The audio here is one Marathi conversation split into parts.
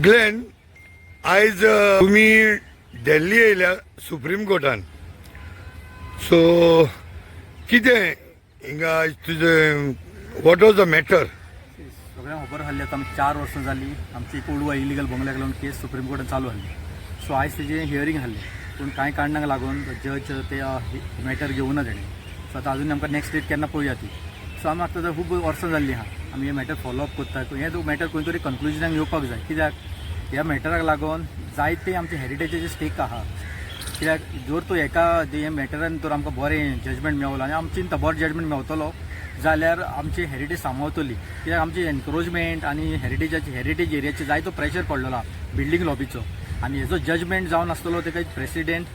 ग्लेन आयज तुम्ही दिल्ली येयल्या सुप्रीम कोर्टान सो कितें हिंगा तुजें वॉट वॉज द मॅटर? सगळ्यांक खबर आसली आतां 4 वर्सां जालीं आमची कोडवा इलिगल बंगल्याक लागून केस सुप्रीम कोर्टान चालू आसली. सो आयज तेजें हियरींग आसलें पूण कांय कारणांक लागून जज ते मॅटर घेवना तेणें. सो आतां अजून आमकां नेक्स्ट डेट केन्ना पळोवया ती. सो आमी आतां खूब वर्सां जाल्लीं आहा आमी हे मॅटर फॉलोअप करता. हे मॅटर खंय तरी कन्क्लुजनाक येवपाक जाय. कित्याक ह्या मॅटराक लागून जायते आमचे हेरिटेजीचे स्टेक आहा. कित्याक जर तो एका हे मॅटरान तर आमकां बरें जजमेंट मेळलो आनी आमची तो बरो जजमेंट मेळटलो जाल्यार आमची हेरिटेज सांबाळटली. कित्याक आमची एनक्रोचमेंट आनी हेरिटेज एरियाचे जायतो प्रेशर पडलेलो बिल्डींग लॉबीचो आनी हेजो जजमेंट जावन आसतलो तेका प्रेसिडेंट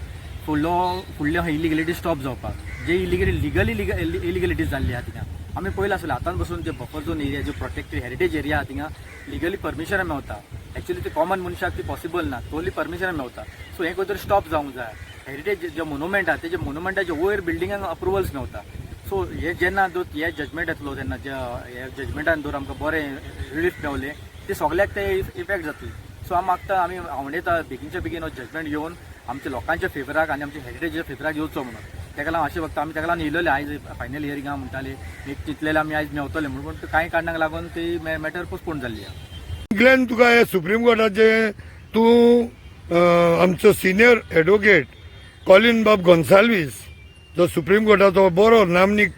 फुडल्यो इलिगलिटी स्टॉप जावपाक जे इलिगलिटीज जाल्ली आहा थिंगा. आमी पयलें आसलें आतां बसून जे बफर झोन एरिया जो प्रोटेक्टेड हेरिटेज एरिया आहा थिंगा लिगली परमिशन मेळटा. एक्चुअली ते कॉमन मनशाक ती पॉसिबल ना, तोली परमिशन मेळटा. सो हे खंय तरी स्टॉप जावंक जाय. हेरिटेज जे मोन्युमेंट आहा तेजे मोन्युमेंटाचे वयर बिल्डिंगांक अप्रुवल्स मेळटा. सो हे जेन्ना हे जजमेंट येतलो तेन्ना हे जजमेंटान जर आमकां बरें रिलीफ मेळलें ते सगळ्याक ते इफेक्ट जातली. सो आमी मागता आमी आवडयता बेगीनच्या बेगीन हो जजमेंट घेवन आमच्या लोकांच्या फेवराक आनी आमच्या हेरिटेजीच्या फेवराक येवचो म्हणून. तेका लागून अशें वखदां आमी तेका लागून येयलेले आयज फायनल हियरिंगा म्हणटाले एक चिंतलेले आमी आयज मेवतले म्हणून पूण कांय कारणांक लागून ती मॅटर पोस्टपोन जाल्ली आहा. ग्लेन तुका हे सुप्रीम कोर्टाचे तूं आमचो सिनियर एडवोकेट कॉलिन बाब गोन्साल्वीस जो सुप्रीम कोर्टाचो बरो नामनीक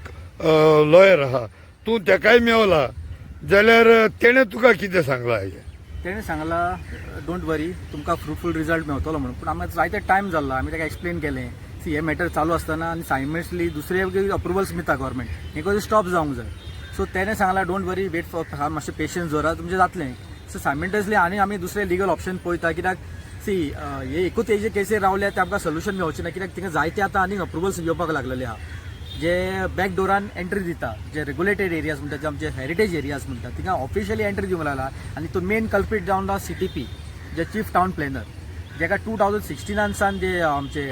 लॉयर आहा तूं तेकाय मेवला जाल्यार तेणें तुका कितें सांगलां हेजें? तेणें सांगलां डोंट वरी तुमकां फ्रुटफूल रिजल्ट मेळटलो म्हणून. पूण आमी जायते टायम जाल्लो आमी ताका एक्सप्लेन केलें हे मॅटर चालू आसतना आनी सायमल्टली दुसरे अप्रुवल्स मेळटा गव्हर्मेंट हे खंय स्टॉप जावंक जाय. सो तेणें सांगलां डोंट वरी वेट फॉर मातशें पेशन्स दवरा तुमचें जातलें. सो सायमल्टसली आमी दुसरे लिगल ऑप्शन पळयता. कित्याक हे एकूच हेजे केसीर रावल्या ते आमकां सोल्युशन मेळचें ना. कित्याक थिंगा जायते आतां आनीक अप्रुवल्स येवपाक लागलेले आहा जे बॅक डोरान एंट्री दिता. जे रेग्युलेटेड एरियाज म्हणटा जे आमचे हेरिटेज एरियाज म्हणटा थिंगा ऑफिशियली एंट्री दिवंक लागला. आनी तो मेन कल्प्रीट जावन CTP जे चीफ टावन प्लॅनर जेका 2016 सावन जे आमचे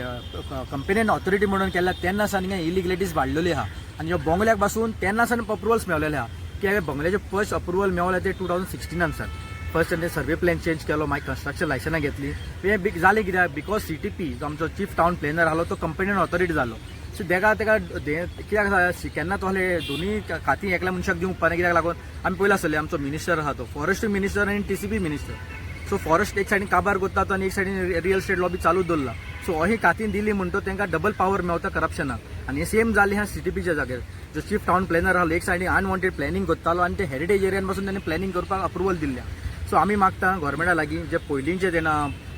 कंपेनियन ऑथॉरिटी म्हणून केल्या तेन्ना सावन हिंगा इलिगलिटीज वाडलेली आहा. आनी ह्या बंगल्याक पासून तेन्ना सावन अप्रुवल्स मेळलेले आहा. कित्याक बंगल्याचे फर्स्ट अप्रुवल मेळ्ळें ते 2016 सावन. फर्स्ट तेणें सर्वे प्लॅन चेंज केलो मागीर कन्स्ट्रक्शन लायसनां घेतली. हे जालें कित्याक बिकॉज CTP जो आमचो चीफ टावन प्लॅनर आसलो तो कंपेनियन ऑथॉरिटी जालो. सो तेका कित्याक केन्ना तो दोनूय खातीं एकल्या मनशाक दिवंक उपकारना. कित्याक लागून आमी पयलें आसतलें आमचो मिनिस्टर आहा तो फॉरेस्ट मिनिस्टर आनी TCP मिनिस्टर. सो फॉरेस्ट एक सायडीन काबार करता तो आनी एक सायडीन रियल एस्टेट लॉबी चालूच दवरला. सो अही खातीन दिली म्हणटो तांकां डबल पावर मेळटा करप्शनाक. आनी हे सेम जालें ह्या CTPच्या जाग्यार जो चीफ टावन प्लॅनर आसलो एक सायडीन अनवॉन्टेड प्लॅनिंग करतालो आनी ते हेरिटेज एरियान पासून ताणें प्लॅनिंग करपाक अप्रुवल दिल्ल्या. सो आमी मागता गव्हर्मेंटा लागीं जे पयलींचे तेन्ना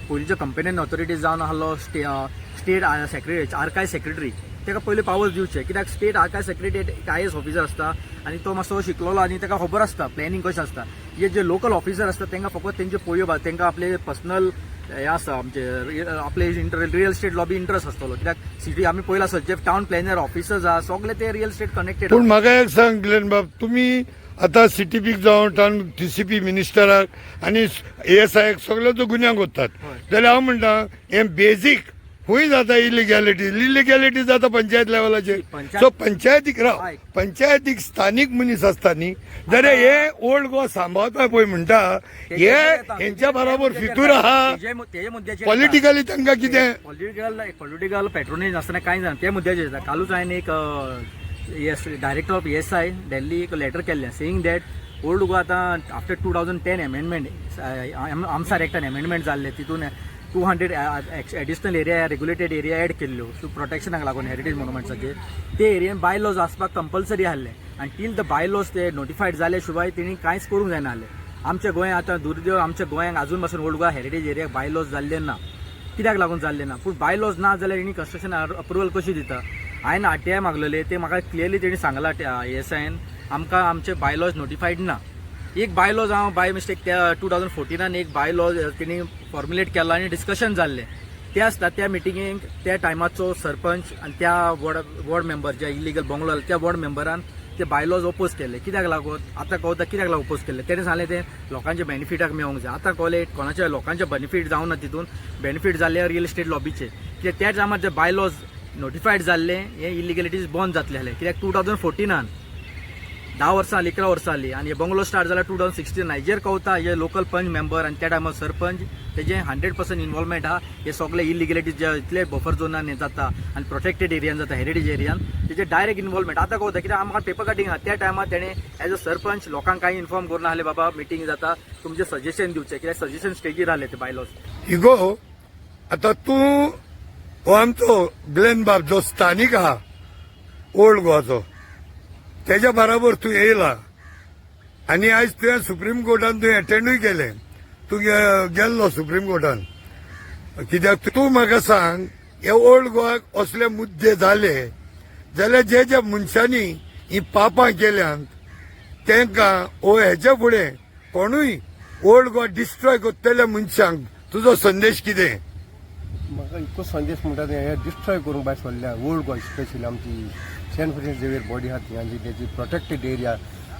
पयलींचे कंपेनियन ऑथॉरिटीज जावन आसलो स्टेट सेक्रेटरी आर्काय सेक्रेटरी तेका पयलीं पावर्स दिवचे. कित्याक स्टेट आर्काय सेक्रेटरी एक IAS ऑफिसर आसता आनी तो मातसो शिकलेलो आनी ताका खबर आसता प्लॅनिंग कशें आसता. हे जे लोकल ऑफिसर आसता तांकां फकत तेंचे पळोवप तांकां आपले पर्सनल हे आसता आपले रियल एस्टेट लॉबी इंट्रस्ट आसतलो. कित्याक सिटी आमी पयला आसत जे टावन प्लॅनर ऑफिसर्स आहा सगळे ते रियल एस्टेट कनेक्टेड. पूण म्हाका एक सांग ग्लेन बाब तुमी आतां CTPक जावं टावन TCP मिनिस्टराक आनी ASIक सगळ्याचो गुन्यांव करतात जाल्यार हांव म्हणटा हें बेजीक खंय जाता इलिगॅलिटी जाता पंचायत लेवलाचेर. सो पंचायतीक स्थानीक मनीस आसता न्ही जाल्यार हे ओल्ड गोवा सांबाळता पळय म्हणटा हे हेंच्या बरोबर फितूर आहा पॉलिटिकली तांकां कितें पॉलिटिकल पॅट्रोनेज आसतना कांय जाणा ते मुद्द्याचेर. कालूच हांवें एक डायरेक्टर ऑफ ESI दिल्ली एक लेटर केल्लें सेईंग दॅट ओल्ड गोवा आतां आफ्टर 2010 एमेंडमेंट आमसार एक्टान एमेंडमेंट जाल्ले तितून 200 additional area regulated area add केल्ल्यो सो प्रोटेक्शनाक लागून हेरिटेज मोन्युमेंट्साचे ते एरियेन बाय लॉज आसपाक कंपल्सरी आहले. आनी टील द बाय लॉज ते नोटिफायड जाले शिवाय तेणी कांयच करूंक जायना आहलें. आमच्या गोंयांत आतां दुर्दैव आमच्या गोंयांत अजून पासून ओल्ड गोवा हेरिटेज एरियाक बाय लॉज जाल्ले ना. कित्याक लागून जाल्ले ना? पूण बाय लॉज ना जाल्यार तेणी कन्स्ट्रक्शन अप्रुवल कशी दिता? हांवें RTI मागलेले ते म्हाका क्लियरली तेणी सांगलां ASIन आमकां आमचे बाय लॉज नोटिफायड ना. एक बाय लॉज हांव बाय मिस्टेक त्या 2014 एक बाय लॉज तेणी फॉर्म्युलेट केला आनी डिस्कशन जाल्लें ते आसता. त्या मिटिंगेक त्या टायमाचो सरपंच आनी त्या वॉर्ड मेंबर जे इलिगल बंगलो त्या वॉर्ड मेंबरान ते बाय लॉज ओपोज केले. कित्याक लागून आतां कळटा कित्याक लागून ओपोज केले. तेणें सांगलें ते लोकांच्या बेनिफिटाक मेळोंक जाय. आतां कळलें कोणाच्या लोकांचे बेनिफीट जावना तितून बेनिफीट जाल्ले रियल एस्टेट लॉबीचे. कित्याक त्या टायमार जे बाय लॉज नोटिफायड जाल्ले हे इलिगलिटीज बंद जातले आसले. कित्याक 2014 10 वर्सां जाली 11 वर्सां जाली आनी बंगलो स्टार्ट जाला 2016 हाजेर कवता हे लोकल पंच मेंबर आनी त्या टायमार सरपंच तेजे 100% इन्वॉल्वमेंट आहा हे सगळे इलिगलिटीज जे इतले बफर झोनान हे जाता आनी प्रोटेक्टेड एरियान जाता हेरिटेज एरियान तेजे डायरेक्ट इन्वॉल्वमेंट आतां कवता कित्याक आमकां पेपर कटींग आहा त्या टायमार तेणे एज अ सरपंच लोकांक कांय इन्फॉर्म करून आहले बाबा मिटींग जाता तुमचे सजेशन दिवचे कित्याक सजेशन स्टेजीर आहले ते बायलॉज इगो आता तूं हो आमचो ग्लेन बाब जो स्थानिक आहा ओल्ड गोवाचो त्याच्या बरोबर तू येयला आणि आज तुवें सुप्रीम कोर्टान तूं अटेंडूय केलें तूं गेल्लो सुप्रीम कोर्टान कित्याक तूं म्हाका सांग हे ओल्ड गोवाक असले मुद्दे जाले जाल्यार जे जे मनशांनी ही पापां केल्यांत तांकां हेच्या फुडें कोणूय ओल्ड गोवा डिस्ट्रॉय करतल्या मनशांक तुजो संदेश कितें म्हाका इतको संदेश म्हणटा ते हे डिस्ट्रॉय करूंक भायर सरल्या ओल्ड गोवा स्पेशली आमची सेंट फ्रांसीस झेवियर बॉडी आहा थिंगाची तेची प्रोटेक्टेड एरिया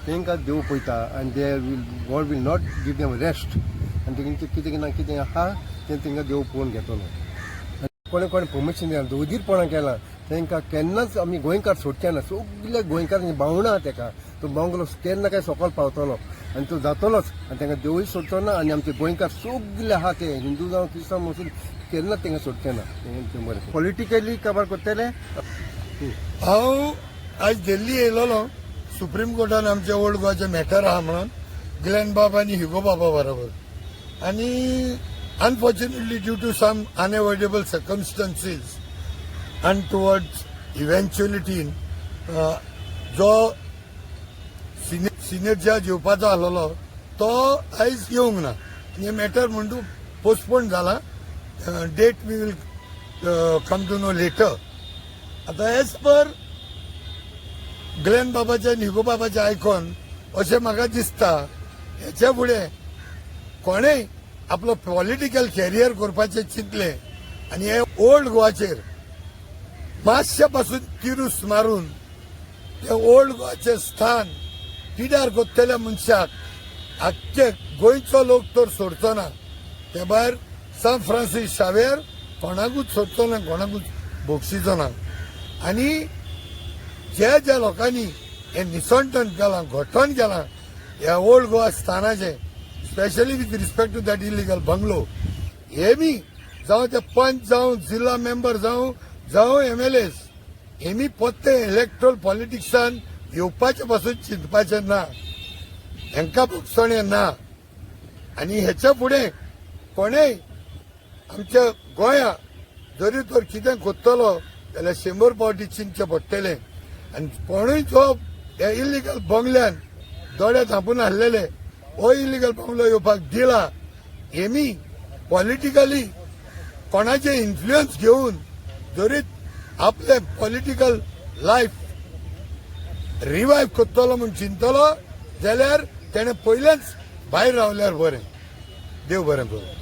तांकां देव पळयता आनी they will God will not give them rest आनी तेंचे कितें ना कितें आहा तें तांकां देव पळोवन घेतलो कोणें कोणें परमिशन दिलां दोगीरपणां केलां तांकां केन्नाच आमी गोंयकार सोडचे ना सगल्या गोंयकारांची भावना आहा ताका तो बंगलो केन्ना काय सकयल पावतलो आनी तो जातलोच आनी तांकां देवूय सोडचो ना आनी आमचे गोंयकार सगले आहा ते हिंदू जावं क्रिस्तांव मुस्लीम केन्ना तांकां सोडचे ना बरें पॉलिटिकली काबार करतले हांव आज दिल्ली येयलोलो सुप्रीम कोर्टान आमच्या ओल्ड गोवाचे मॅटर आहा म्हणून ग्लेन बाब आनी हिगो बाबा बरोबर आनी unfortunately due to some unavoidable circumstances and towards eventuality जो सिनेट जज येवपाचो आसलोलो तो आयज येवंक ना हे मॅटर म्हणटू पोस्टपोन जाला date we will come to know later आता एज पर ग्लेन बाबाचे आनी हिगो बाबाचे आयकून अशें म्हाका दिसता हेच्या फुडें कोणेय आपलो पॉलिटिकल कॅरियर करपाचें चिंतलें आनी हे ओल्ड गोवाचेर मातशे पासून तिरूस मारून ते ओल्ड गोवाचे स्थान पिड्यार करतल्या मनशाक आख्खे गोंयचो लोक तर सोडचो ना ते भायर सान फ्रांसीस शावेर कोणाकूच सोडचो ना कोणाकूच बोगशिचो ना आनी जे जे लोकांनी हे निसंटन केलां घोटण केलां ह्या ओल्ड गोवा स्थानाचे specially with respect to that illegal bungalow हे बी जावं ते पंच जावं जिल्हा मेंबर जावं एमएलएस हेमी पोत्ते इलेक्ट्रल पॉलिटिक्सान येवपाचे पासून चिंतपाचे ना हेंकां भोगसणे ना आनी हेच्या फुडें कोणेय आमच्या गोंया जरी तर कितें करतलो जाल्यार 100 फावटी चिंतचें पडटलें आनी कोणूय जो ह्या इलिगल बंगल्यान दोळे धांपून हाडलेले हो इलिगल बंगलो येवपाक दिला हेमी पॉलिटिकली कोणाचे इन्फ्लुएन्स घेवन जरी आपले पॉलिटिकल लायफ रिवायव करतलो म्हूण चिंतलो जाल्यार तेणें पयलेंच भायर रावल्यार बरें देव बरें करूं